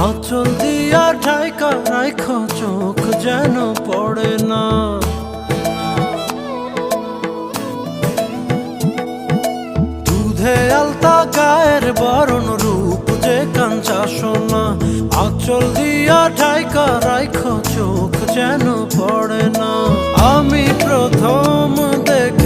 আঁচল দিয়া ঢাইকা রাইখো চোখ যেন পড়ে না। দুধে আলতা গায়ের বরণ রূপ যে কাঞ্চা সোনা। আঁচল দিয়া ঢাইকা রাইখো চোখ যেন পড়ে না। আমি প্রথম দেখে